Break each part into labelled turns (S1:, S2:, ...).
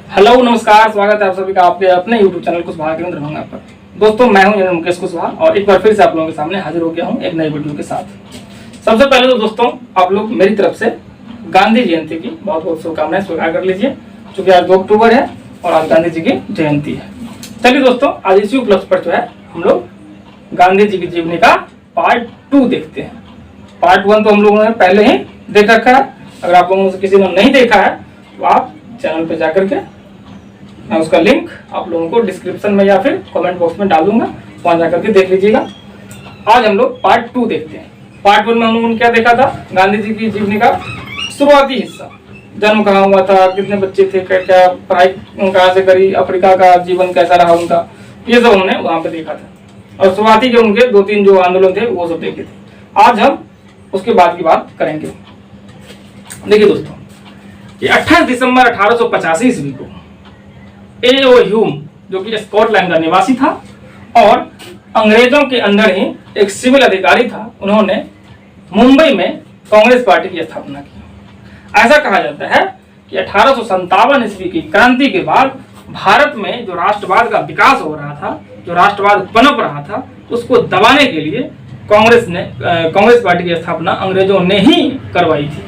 S1: Hello नमस्कार, स्वागत है आप सभी का आपके अपने YouTube चैनल कुशवाहा के दरभंगा पर। दोस्तों मैं हूं जनरल मुकेश कुशवाहा और एक बार फिर से आप लोगों के सामने हाजिर हो गया हूं एक नई वीडियो के साथ। सबसे पहले तो दोस्तों आप लोग मेरी तरफ से गांधी जयंती की बहुत बहुत शुभकामनाएं स्वीकार कर लीजिए, क्योंकि आज 2 अक्टूबर है और आज गांधी जी की जयंती है। चलिए दोस्तों, आज इसी उपलक्ष्य पर जो है हम लोग गांधी जी की जीवनी का पार्ट 2 देखते हैं। पार्ट 1 तो हम लोगों ने पहले ही देख रखा है। अगर आप लोगों से किसी ने नहीं देखा है तो आप चैनल पे जाकर के मैं उसका लिंक आप लोगों को डिस्क्रिप्शन में या फिर कमेंट बॉक्स में डाल दूंगा, वहां जाकर के देख लीजिएगा। आज हम लोग पार्ट 2 देखते हैं। पार्ट 1 में हम लोगों ने क्या देखा था? गांधी जी की जीवनी का शुरुआती हिस्सा, जन्म कहाँ हुआ था, कितने बच्चे थे, क्या क्या पढ़ाई कहाँ से करी, अफ्रीका का जीवन कैसा रहा उनका, ये सब हमने वहां पे देखा था। और शुरुआती के उनके 2-3 जो आंदोलन थे वो सब देखे थे। आज हम उसके बाद की बात करेंगे। देखिए दोस्तों, ये 28 दिसंबर 1885 ईस्वी को ए.ओ. ह्यूम, जो कि स्कॉटलैंड का निवासी था और अंग्रेजों के अंदर ही एक सिविल अधिकारी था, उन्होंने मुंबई में कांग्रेस पार्टी की स्थापना की। ऐसा कहा जाता है कि 1857 ईस्वी की क्रांति के बाद भारत में जो राष्ट्रवाद का विकास हो रहा था, जो राष्ट्रवाद पनप रहा था, उसको दबाने के लिए कांग्रेस पार्टी की स्थापना अंग्रेजों ने ही करवाई थी।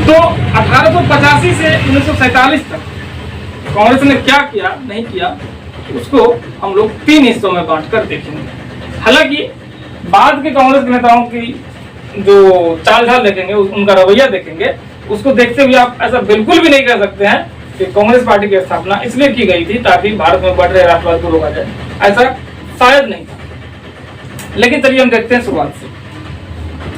S1: तो 1885 से 1947 तक कांग्रेस ने क्या किया नहीं किया, उसको हम लोग 3 हिस्सों में बांटकर देखेंगे। हालांकि बाद के कांग्रेस के नेताओं की जो चाल ढाल देखेंगे, उनका रवैया देखेंगे, उसको देखते हुए आप ऐसा बिल्कुल भी नहीं कह सकते हैं कि कांग्रेस पार्टी की स्थापना इसलिए की गई थी ताकि भारत में बढ़ रहे राष्ट्रवाद को रोका जाए। ऐसा शायद नहीं था। लेकिन चलिए हम देखते हैं शुरुआत से।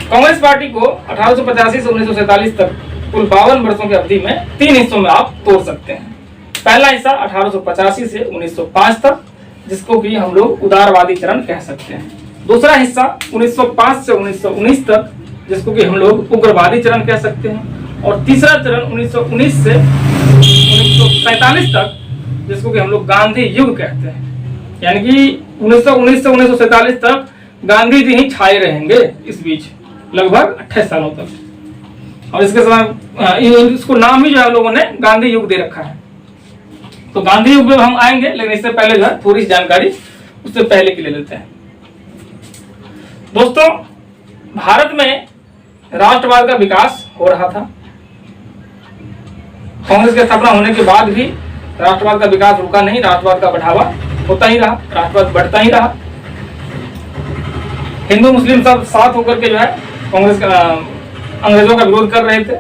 S1: कांग्रेस पार्टी को 1885 से 1947 तक कुल 52 वर्षों की अवधि में 3 हिस्सों में आप तोड़ सकते हैं। पहला हिस्सा 1885 से 1905 तक, जिसको कि हम लोग उदारवादी चरण कह सकते हैं। दूसरा हिस्सा 1905 से 1919 तक, जिसको कि हम लोग उग्रवादी चरण कह सकते हैं। और तीसरा चरण 1919 से 1947 तक, जिसको कि हम लोग गांधी युग कहते हैं। यानी कि 1919 से 1947 तक गांधी जी ही छाए रहेंगे इस बीच लगभग 28 सालों तक। और इसके समय इसको नाम ही जो है लोगों ने गांधी युग दे रखा है। तो गांधी युग में हम आएंगे, लेकिन इससे पहले जो है थोड़ी सी जानकारी उससे पहले की ले लेते हैं। दोस्तों, भारत में राष्ट्रवाद का विकास हो रहा था। कांग्रेस की स्थापना होने के बाद भी राष्ट्रवाद का विकास रुका नहीं, राष्ट्रवाद का बढ़ावा होता ही रहा, राष्ट्रवाद बढ़ता ही रहा। हिंदू मुस्लिम सब साथ होकर के जो है कांग्रेस का अंग्रेजों का विरोध कर रहे थे।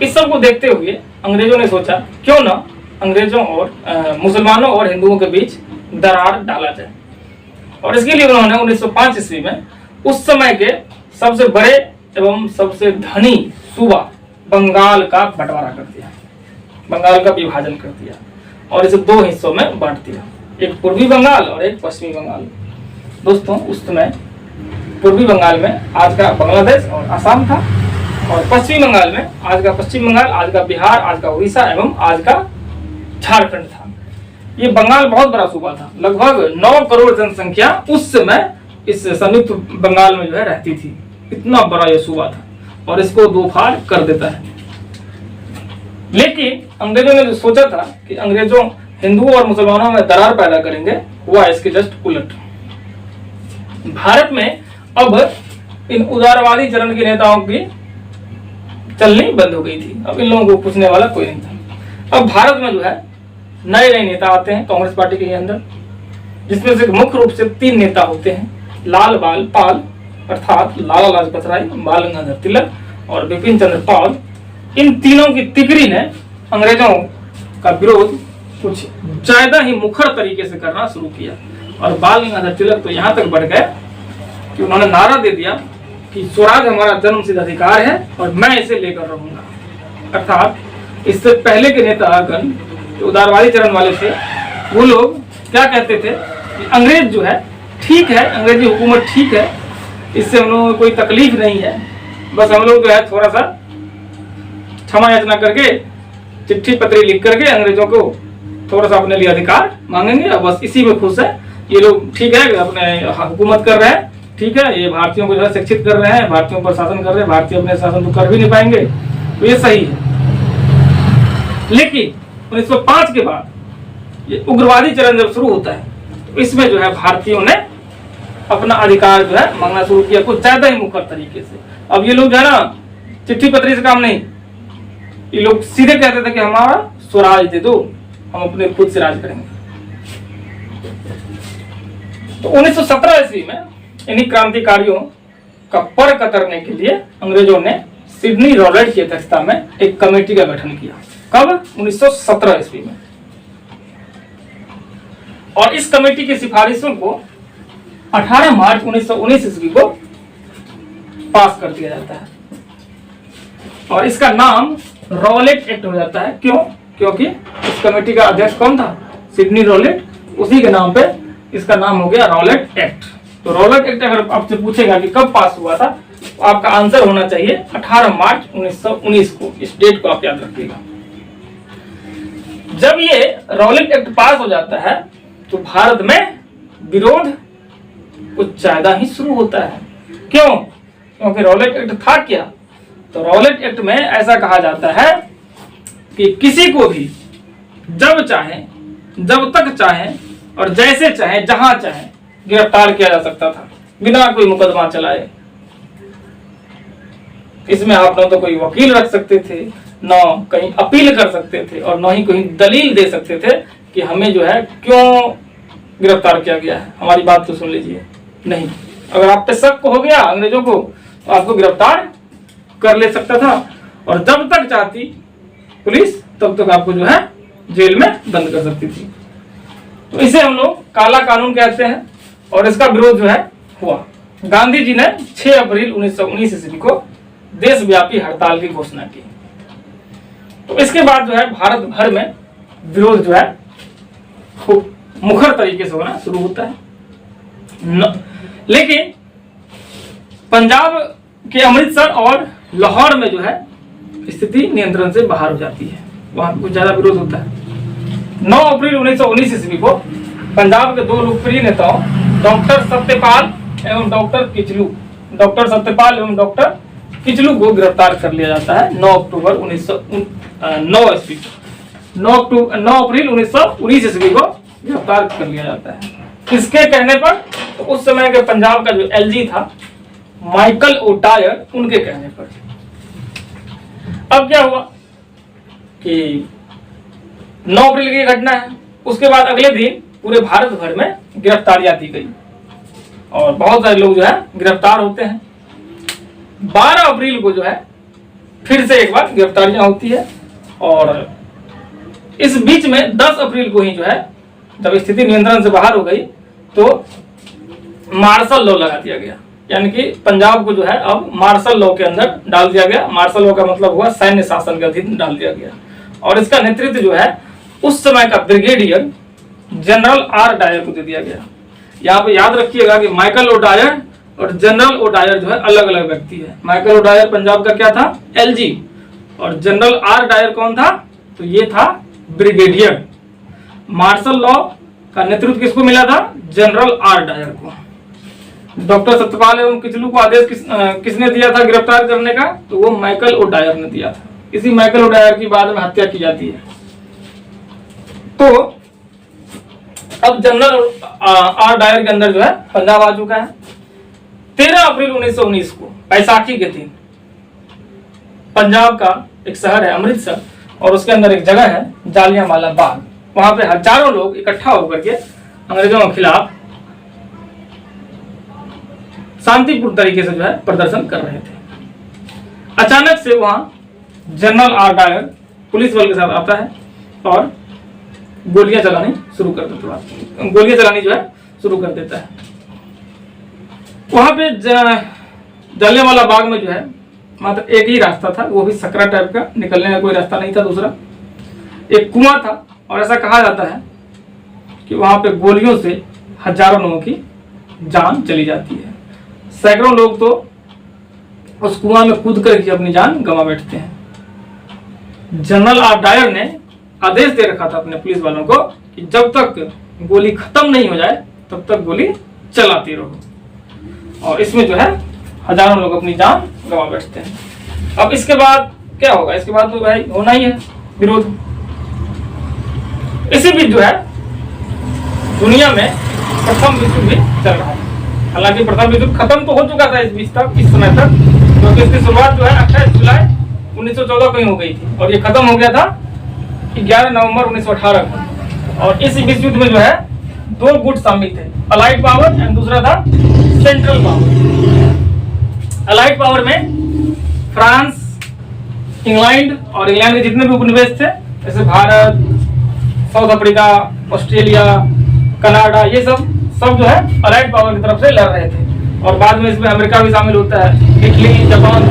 S1: इस सब को देखते हुए अंग्रेजों ने सोचा क्यों ना अंग्रेजों और मुसलमानों और हिंदुओं के बीच दरार डाला जाए। और इसके लिए उन्होंने 1905 ईस्वी में उस समय के सबसे बड़े एवं सबसे धनी सूबा बंगाल का बंटवारा कर दिया, बंगाल का विभाजन कर दिया और इसे 2 हिस्सों में बांट दिया, एक पूर्वी बंगाल और एक पश्चिमी बंगाल। दोस्तों, उस समय पूर्वी बंगाल में आज का बांग्लादेश और असम था, और पश्चिमी बंगाल में आज का पश्चिम बंगाल, आज का बिहार, आज का उड़ीसा एवं आज का झारखंड था। ये बंगाल बहुत बड़ा सूबा था, लगभग 9 करोड़ जनसंख्या उस समय इस संयुक्त बंगाल में जो है रहती थी। इतना बड़ा ये सूबा था और इसको 2 फाड़ कर देता है। लेकिन अंग्रेजों ने जो सोचा था कि अंग्रेजों हिंदुओं और मुसलमानों में दरार पैदा करेंगे, हुआ इसके जस्ट उलट। भारत में अब इन उदारवादी चरण के नेताओं की चलनी बंद हो गई थी। अब इन लोगों को पूछने वाला कोई नहीं था। अब भारत में जो है नए नए नेता आते हैं कांग्रेस पार्टी के अंदर, जिसमें से मुख्य रूप से 3 नेता होते हैं, लाल बाल पाल अर्थात लाला लाजपत राय, बाल गंगाधर तिलक और बिपिन चंद्र पाल। इन तीनों की तिकड़ी ने अंग्रेजों का विरोध कुछ ज्यादा ही मुखर तरीके से करना शुरू किया। और बाल गंगाधर तिलक तो यहाँ तक बढ़ गए कि उन्होंने नारा दे दिया कि स्वराज हमारा जन्मसिद्ध अधिकार है और मैं इसे लेकर रहूंगा। अर्थात इससे पहले के नेतागण जो उदारवादी चरण वाले थे, वो लोग क्या कहते थे कि अंग्रेज जो है ठीक है, अंग्रेजी हुकूमत ठीक है, इससे हम लोगों को कोई तकलीफ नहीं है, बस हम लोग जो है थोड़ा सा क्षमा याचना करके चिट्ठी पत्री लिख करके अंग्रेजों को थोड़ा सा अपने लिए अधिकार मांगेंगे और बस इसी में खुश है। ये लोग ठीक है, अपने हुकूमत कर रहे हैं, ठीक है, ये भारतीयों को जो है शिक्षित कर रहे हैं, भारतीयों पर शासन कर रहे हैं, भारतीय अपने शासन को कर भी नहीं पाएंगे, तो ये सही है। लेकिन 1905 के बाद ये उग्रवादी चरण जब शुरू होता है तो इसमें जो है भारतीयों ने अपना अधिकार जो है मांगना शुरू किया, कुछ ज्यादा ही मुखर तरीके से। अब ये लोग जो है ना चिट्ठी पत्री से काम नहीं, ये लोग सीधे कहते थे कि हमारा स्वराज दे दो, हम अपने खुद से राज करेंगे। तो 1917 ईस्वी में इन्हीं क्रांतिकारियों का पर कतरने के लिए अंग्रेजों ने सिडनी रॉलेट की अध्यक्षता में एक कमेटी का गठन किया। कब? 1917 ईस्वी में। और इस कमेटी की सिफारिशों को 18 मार्च 1919 ईस्वी को पास कर दिया जाता है और इसका नाम रॉलेट एक्ट हो जाता है। क्यों? क्योंकि इस कमेटी का अध्यक्ष कौन था? सिडनी रॉलेट, उसी के नाम पे इसका नाम हो गया रॉलेट एक्ट। तो रॉलेट एक्ट अगर आपसे पूछेगा कि कब पास हुआ था तो आपका आंसर होना चाहिए 18 मार्च 1919 को। इस डेट को आप याद रखिएगा। जब ये रॉलेट एक्ट पास हो जाता है तो भारत में विरोध कुछ ज्यादा ही शुरू होता है। क्यों? क्योंकि रॉलेट एक्ट था क्या? तो रॉलेट एक्ट में ऐसा कहा जाता है कि किसी को भी जब चाहे, जब तक चाहे और जैसे चाहे, जहां चाहे गिरफ्तार किया जा सकता था बिना कोई मुकदमा चलाए। इसमें आप न तो कोई वकील रख सकते थे, न कहीं अपील कर सकते थे और न ही कोई दलील दे सकते थे कि हमें जो है क्यों गिरफ्तार किया गया है, हमारी बात तो सुन लीजिए। नहीं, अगर आप पे शक हो गया अंग्रेजों को तो आपको गिरफ्तार कर ले सकता था और जब तक चाहती पुलिस तब तक आपको जो है जेल में बंद कर सकती थी। तो इसे हम लोग काला कानून कहते हैं और इसका विरोध जो है हुआ। गांधी जी ने 6 अप्रैल 1919 ईस्वी को देशव्यापी हड़ताल की घोषणा की। तो इसके बाद जो है भारत भर में विरोध जो है खूब मुखर तरीके से होना शुरू होता है। लेकिन पंजाब के अमृतसर और लाहौर में जो है स्थिति नियंत्रण से बाहर हो जाती है, वहां कुछ ज्यादा विरोध होता है। 9 अप्रैल 1919 ईस्वी को पंजाब के 2 लोकप्रिय नेताओं डॉक्टर सत्यपाल एवं डॉक्टर किचलू को गिरफ्तार कर लिया जाता है। 9 अप्रैल 1919 ईस्वी को गिरफ्तार कर लिया जाता है। किसके कहने पर? तो उस समय के पंजाब का जो एलजी था माइकल ओटायर, उनके कहने पर। अब क्या हुआ कि 9 अप्रैल की घटना है, उसके बाद अगले दिन पूरे भारत भर में गिरफ्तारियां दी गई और बहुत सारे लोग जो है गिरफ्तार होते हैं। 12 अप्रैल को जो है फिर से एक बार गिरफ्तारियां होती है और इस बीच में 10 अप्रैल को ही जो है जब स्थिति नियंत्रण से बाहर हो गई तो मार्शल लॉ लगा दिया गया, यानी कि पंजाब को जो है अब मार्शल लॉ के अंदर डाल दिया गया। मार्शल लॉ का मतलब हुआ सैन्य शासन के अधीन डाल दिया गया और इसका नेतृत्व जो है उस समय का ब्रिगेडियर जनरल आर डायर को दे दिया गया। यहाँ पे याद रखिएगा कि माइकल ओडायर और जनरल ओडायर जो है अलग अलग व्यक्ति है। माइकल ओडायर पंजाब का क्या था? एलजी। और जनरल आर डायर कौन था? तो ये था ब्रिगेडियर। मार्शल लॉ का नेतृत्व किसको मिला था? जनरल आर डायर को। डॉक्टर सत्यपाल एवं किचलू को आदेश किसने दिया था गिरफ्तार करने का? तो वो माइकल ओडायर ने दिया था। इसी माइकल ओडायर की बाद में हत्या की जाती है। तो अब जनरल आर डायर के अंदर जो है पंजाब आ चुका है। 13 अप्रैल 1919 को बैसाखी के दिन पंजाब का एक शहर है अमृतसर और उसके अंदर एक जगह है जालियांवाला बाग, वहां पे हजारों लोग इकट्ठा होकर के अंग्रेजों के खिलाफ शांतिपूर्ण तरीके से जो है प्रदर्शन कर रहे थे। अचानक से वहां जनरल आर डायर पुलिस बल के साथ आता है और गोलियां चलानी शुरू कर देता है। गोलियां चलानी जो है शुरू कर देता है। वहां पे जालियांवाला बाग में जो है मात्र एक ही रास्ता था, वो भी सकरा टाइप का, निकलने का कोई रास्ता नहीं था। दूसरा एक कुआं था और ऐसा कहा जाता है कि वहां पे गोलियों से हजारों लोगों की जान चली जाती है। सैकड़ों लोग तो उस कुआं में कूद कर ही अपनी जान गंवा बैठते हैं। जनरल आर डायर ने आदेश दे रखा था अपने पुलिस वालों को कि जब तक गोली खत्म नहीं हो जाए तब तक गोली चलाती रहो और इसमें जो है हजारों लोग अपनी जान गंवा बैठते हैं। अब इसके बाद क्या होगा? इसके बाद तो भाई होना ही है विरोध। इसी बीच जो है दुनिया में प्रथम विश्व युद्ध चल रहा है। हालांकि प्रथम विश्व युद्ध खत्म तो हो चुका था इस बीच तक, इस समय तक, क्योंकि इसकी शुरुआत जो है 28 जुलाई 1914 को ही हो गई थी और ये खत्म हो गया था 11 नवंबर 1918 को। और इस विश्व युद्ध में जो है दो गुट शामिल थे, अलाइड पावर एंड दूसरा था सेंट्रल पावर। अलाइड पावर में फ्रांस, इंग्लैंड और इंग्लैंड के जितने भी उपनिवेश थे, जैसे Bharat, south Africa, Australia, Canada, ये सब जो है अलाइड पावर की तरफ से लड़ रहे थे। और बाद में इसमें अमेरिका भी शामिल होता है, इटली, जापान,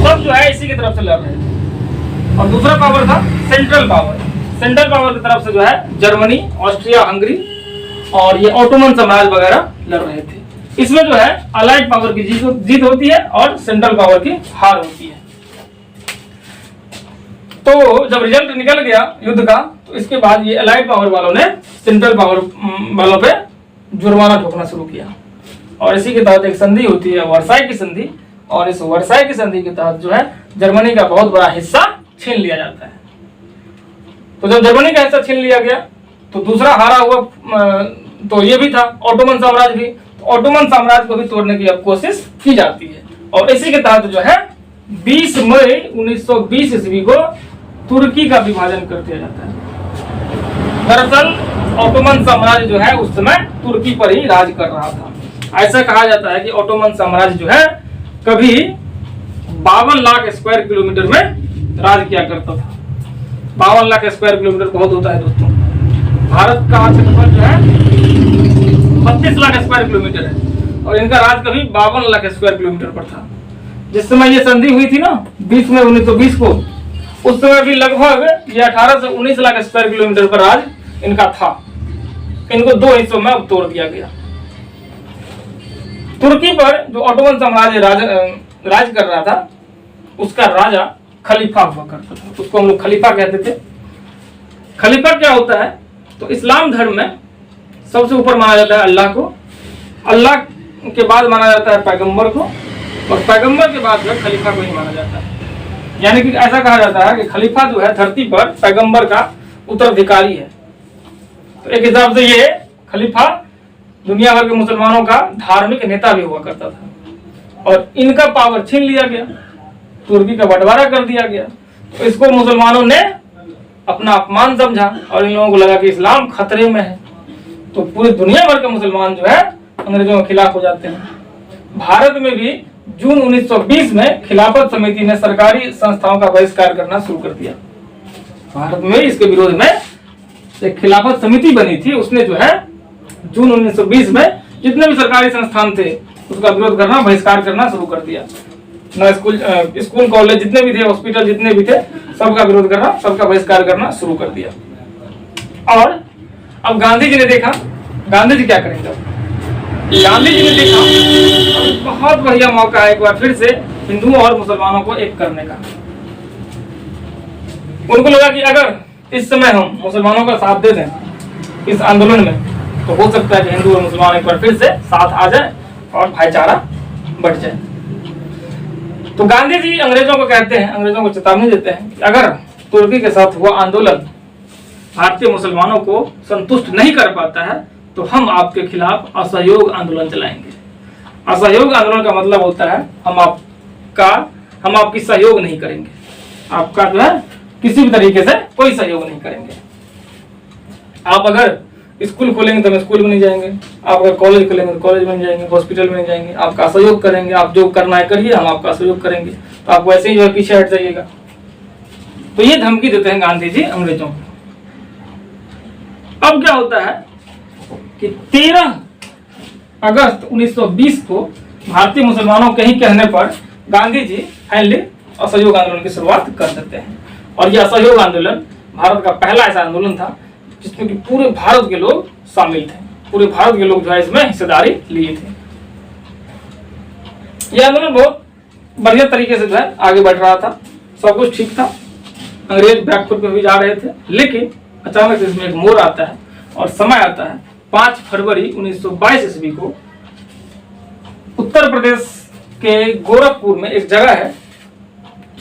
S1: सब जो है इसी की तरफ से लड़ रहे थे। और दूसरा पावर था सेंट्रल पावर। सेंट्रल पावर की तरफ से जो है जर्मनी, ऑस्ट्रिया, हंगरी और ये ऑटोमन साम्राज्य वगैरह लड़ रहे थे। इसमें जो है अलाइड पावर की जीत होती है और सेंट्रल पावर की हार होती है। तो जब रिजल्ट निकल गया युद्ध का, तो इसके बाद ये अलाइड पावर वालों ने सेंट्रल पावर वालों पे जुर्माना ठोकना शुरू किया और इसी के तहत एक संधि होती है, वर्साई की संधि। और इस वर्साई की संधि के तहत जो है जर्मनी का बहुत बड़ा हिस्सा छीन लिया जाता है। तो जब जर्मनी का हिस्सा छीन लिया गया तो दूसरा हारा हुआ तो ये भी था ऑटोमन साम्राज्य भी। ऑटोमन साम्राज्य को भी तोड़ने की अब कोशिश की जाती है और इसी के तहत जो है 20 मई 1920 ईस्वी को तुर्की का विभाजन कर दिया जाता है। दरअसल ऑटोमन साम्राज्य जो है उस समय तुर्की पर ही राज कर रहा था। ऐसा कहा जाता है कि ऑटोमन साम्राज्य जो है कभी 52 लाख स्क्वायर किलोमीटर में राज किया करता था। 52 लाख स्क्वायर किलोमीटर बहुत होता है दोस्तों। भारत का क्षेत्रफल जो है 32 लाख स्क्वायर किलोमीटर है और इनका राज कभी 52 लाख स्क्वायर किलोमीटर पर था। जिस समय ये संधि हुई थी ना 20 मई 1920 को, उस समय भी लगभग ये 18 से 19 लाख स्क्वायर किलोमीटर पर राज इनका था। इनको दो हिस्सों में अब तोड़ दिया गया। तुर्की पर जो ऑटोमन साम्राज्य राज कर रहा था, उसका राजा खलीफा हुआ करता था। उसको हम लोग खलीफा कहते थे। खलीफा क्या होता है? तो इस्लाम धर्म में सबसे ऊपर माना जाता है अल्लाह को, अल्लाह के बाद माना जाता है पैगंबर को और पैगंबर के बाद जो है खलीफा को ही माना जाता है। यानी कि ऐसा कहा जाता है कि खलीफा जो है धरती पर पैगंबर का उत्तराधिकारी है। तो एक हिसाब से ये खलीफा दुनिया भर के मुसलमानों का धार्मिक नेता भी हुआ करता था और इनका पावर छीन लिया गया, तुर्की का बंटवारा कर दिया गया। तो इसको मुसलमानों ने अपना अपमान समझा और इन लोगों को लगा कि इस्लाम खतरे में है। तो पूरी दुनिया भर के मुसलमान जो है अंग्रेजों के खिलाफ हो जाते हैं। भारत में भी जून 1920 में खिलाफत समिति ने सरकारी संस्थाओं का बहिष्कार करना शुरू कर दिया। भारत में इसके विरोध में एक खिलाफत समिति बनी थी, उसने जो है जून 1920 में जितने भी सरकारी संस्थान थे उसका विरोध करना, बहिष्कार करना शुरू कर दिया। ना स्कूल कॉलेज जितने भी थे, हॉस्पिटल जितने भी थे, सबका विरोध करना, सबका बहिष्कार करना शुरू कर दिया। और अब गांधी जी ने देखा गांधी जी क्या करेंगे। गांधी जी ने देखा बहुत बढ़िया मौका है एक बार फिर से हिंदुओं और मुसलमानों को एक करने का। उनको लगा कि अगर इस समय हम मुसलमानों का साथ दे दें इस आंदोलन में, तो हो सकता है कि हिंदू और मुसलमान एक बार फिर से साथ आ जाए और भाईचारा बढ़ जाए। तो गांधी जी अंग्रेजों को कहते हैं, अंग्रेजों को चेतावनी देते हैं कि अगर तुर्की के साथ हुआ आंदोलन भारतीय मुसलमानों को संतुष्ट नहीं कर पाता है तो हम आपके खिलाफ असहयोग आंदोलन चलाएंगे। असहयोग आंदोलन का मतलब होता है हम आपकी सहयोग नहीं करेंगे, आपका जो है किसी भी तरीके से कोई सहयोग नहीं करेंगे। आप अगर स्कूल खोलेंगे तो हम स्कूल में नहीं जाएंगे, आप अगर कॉलेज खोलेंगे तो कॉलेज में नहीं जाएंगे, हॉस्पिटल में नहीं जाएंगे, आपका सहयोग करेंगे, आप जो करना है करिए, हम आपका सहयोग करेंगे। तो आप वैसे ही जो है पीछे हट जाइएगा। तो ये धमकी देते हैं गांधी जी अंग्रेजों को। अब क्या होता है कि 13 अगस्त 1920 को भारतीय मुसलमानों के ही कहने पर गांधी जी फाइनली असहयोग आंदोलन की शुरुआत कर देते हैं। और यह असहयोग आंदोलन भारत का पहला ऐसा आंदोलन था जिसमें कि पूरे भारत के लोग शामिल थे। पूरे भारत के लोग जो है इसमें हिस्सेदारी लिए थे। यह आंदोलन बहुत बढ़िया तरीके से जो है आगे बढ़ रहा था, सब कुछ ठीक था, अंग्रेज बैकफुट पे भी जा रहे थे। लेकिन अचानक इसमें एक मोड़ आता है और समय आता है 5 फरवरी 1922 ईस्वी को उत्तर प्रदेश के गोरखपुर में एक जगह है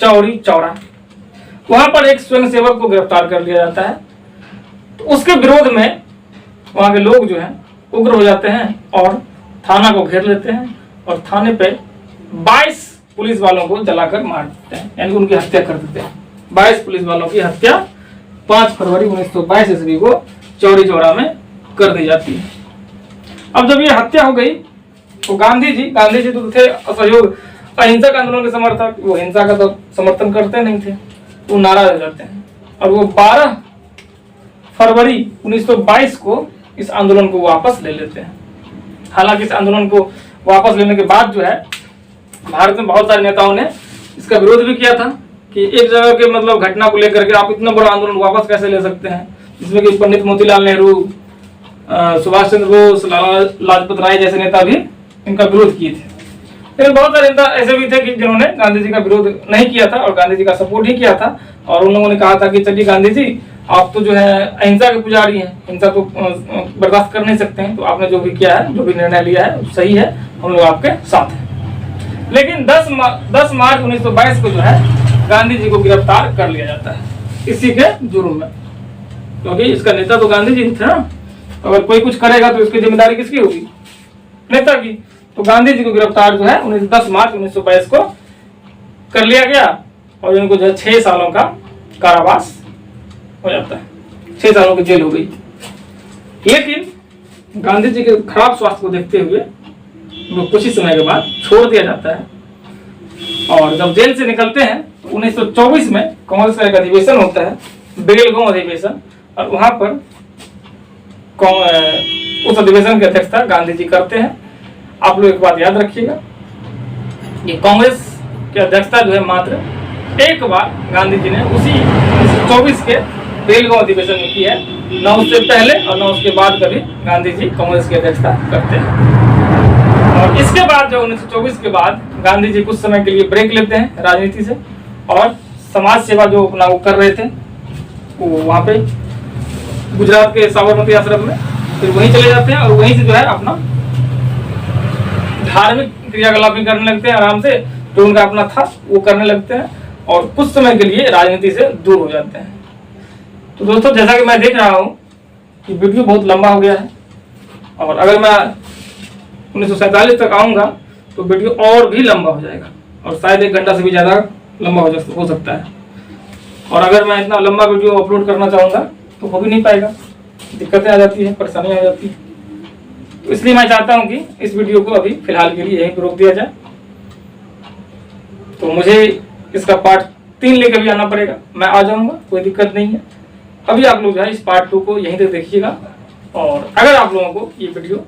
S1: चौरी चौरा। वहां पर एक स्वयंसेवक को गिरफ्तार कर लिया जाता है। तो उसके विरोध में वहां के लोग जो हैं उग्र हो जाते हैं और थाना को घेर लेते हैं और थाने पे 22 पुलिस वालों को जलाकर मार देते हैं, यानी उनकी हत्या कर देते हैं। 22 पुलिस वालों की हत्या 5 फरवरी 1922 ईस्वी को चौरी चौरा में कर दी जाती है। अब जब ये हत्या हो गई तो गांधी जी तो थे असहयोग अहिंसक आंदोलन के समर्थक, वो हिंसा का तो समर्थन करते नहीं थे, वो नाराज हो जाते हैं और वो 12 फरवरी 1922 को इस आंदोलन को वापस ले लेते हैं। हालांकि इस आंदोलन को वापस लेने के बाद जो है भारत में बहुत सारे नेताओं ने इसका विरोध भी किया था कि एक जगह के मतलब घटना को लेकर के आप इतना बड़ा आंदोलन वापस कैसे ले सकते हैं, जिसमें कि पंडित मोतीलाल नेहरू, सुभाष चंद्र बोस, लाला लाजपत राय जैसे नेता भी इनका विरोध किए थे। लेकिन बहुत सारे नेता ऐसे भी थे कि जिन्होंने गांधी जी का विरोध नहीं किया था और गांधी जी का सपोर्ट ही किया था और उन लोगों ने कहा था कि चलिए गांधी जी आप तो जो है अहिंसा के पुजारी हैं, हिंसा को बर्दाश्त कर नहीं सकते हैं, तो आपने जो भी किया है, जो भी निर्णय लिया है सही है, हम लोग आपके साथ हैं। लेकिन 10 मार्च 1922 को जो है गांधी जी को गिरफ्तार कर लिया जाता है इसी के जुर्म में, क्योंकि इसका नेता तो गांधी जी थे ना। अगर कोई कुछ करेगा तो इसकी जिम्मेदारी किसकी होगी? नेता की। तो गांधी जी को गिरफ्तार जो है 10 मार्च 1922 को कर लिया गया और इनको जो है 6 सालों का कारावास हो जाता है, 6 सालों की जेल हो गई। लेकिन गांधी जी के खराब स्वास्थ्य को देखते हुए उनको कुछ ही समय के बाद छोड़ दिया जाता है और जब जेल से निकलते हैं तो 1924 में कांग्रेस का एक अधिवेशन होता है, बेलगांव अधिवेशन, और वहां पर उस अधिवेशन की अध्यक्षता गांधी जी करते हैं। आप लोग एक बात याद रखिएगा, ये कांग्रेस की अध्यक्षता जो है मात्र एक बार गांधी जी ने उसी 1924 के बेलगांव अधिवेशन में की है, न उससे पहले और न उसके बाद कभी गांधी जी कांग्रेस की अध्यक्षता करते हैं। और इसके बाद जो 1924 के बाद गांधी जी कुछ समय के लिए ब्रेक लेते हैं राजनीति से और समाज सेवा जो अपना वो कर रहे थे वो वहाँ पे गुजरात के साबरमती आश्रम में, फिर वहीं चले जाते हैं और वहीं से जो है अपना धार्मिक क्रियाकलाप भी करने लगते हैं, आराम से जो उनका अपना था वो करने लगते हैं और कुछ समय के लिए राजनीति से दूर हो जाते हैं। तो दोस्तों, जैसा कि मैं देख रहा हूँ कि वीडियो बहुत लंबा हो गया है और अगर मैं 1947 तक आऊँगा तो वीडियो और भी लंबा हो जाएगा और शायद 1 घंटा से भी ज़्यादा लंबा हो सकता है। और अगर मैं इतना लंबा वीडियो अपलोड करना चाहूँगा तो हो भी नहीं पाएगा, दिक्कतें आ जाती हैं, परेशानियाँ आ जाती हैं। तो इसलिए मैं चाहता हूँ कि इस वीडियो को अभी फिलहाल के लिए यहीं पर रोक दिया जाए। तो मुझे इसका पार्ट 3 लेकर भी आना पड़ेगा, मैं आ जाऊँगा, कोई दिक्कत नहीं है। अभी आप लोग जो है इस पार्ट 2 को यहीं तक देखिएगा और अगर आप लोगों को ये वीडियो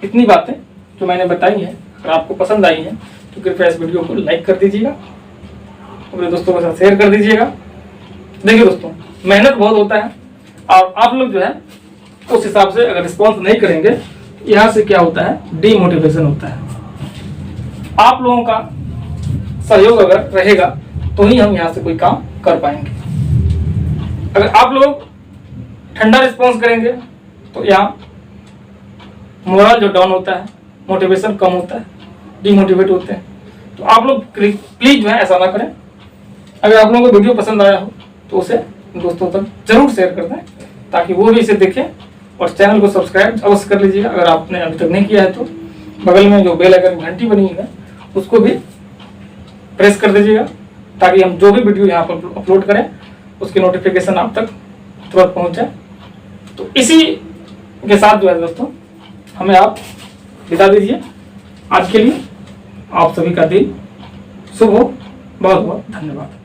S1: इतनी बातें जो मैंने बताई हैं अगर आपको पसंद आई हैं तो कृपया इस वीडियो को लाइक कर दीजिएगा, अपने दोस्तों के साथ शेयर कर दीजिएगा। देखिए दोस्तों, मेहनत बहुत होता है और आप लोग जो है उस हिसाब से अगर रिस्पॉन्स नहीं करेंगे यहाँ से क्या होता है, डीमोटिवेशन होता है। आप लोगों का सहयोग अगर रहेगा तो ही हम यहाँ से कोई काम कर पाएंगे। अगर आप लोग ठंडा रिस्पॉन्स करेंगे तो यहाँ मोरल जो डाउन होता है, मोटिवेशन कम होता है, डीमोटिवेट होते हैं। तो आप लोग प्लीज जो है ऐसा ना करें। अगर आप लोगों को वीडियो पसंद आया हो तो उसे दोस्तों तक जरूर शेयर कर दें ताकि वो भी इसे देखें और चैनल को सब्सक्राइब अवश्य कर लीजिएगा अगर आपने अभी तक नहीं किया है तो। बगल में जो बेल आइकन घंटी बनी है उसको भी प्रेस कर दीजिएगा ताकि हम जो भी वीडियो यहाँ पर अपलोड करें उसकी नोटिफिकेशन आप तक तुरंत पहुँच जाए। तो इसी के साथ जो है दोस्तों हमें आप बिता दीजिए। आज के लिए आप सभी का दिन शुभ हो। बहुत बहुत धन्यवाद।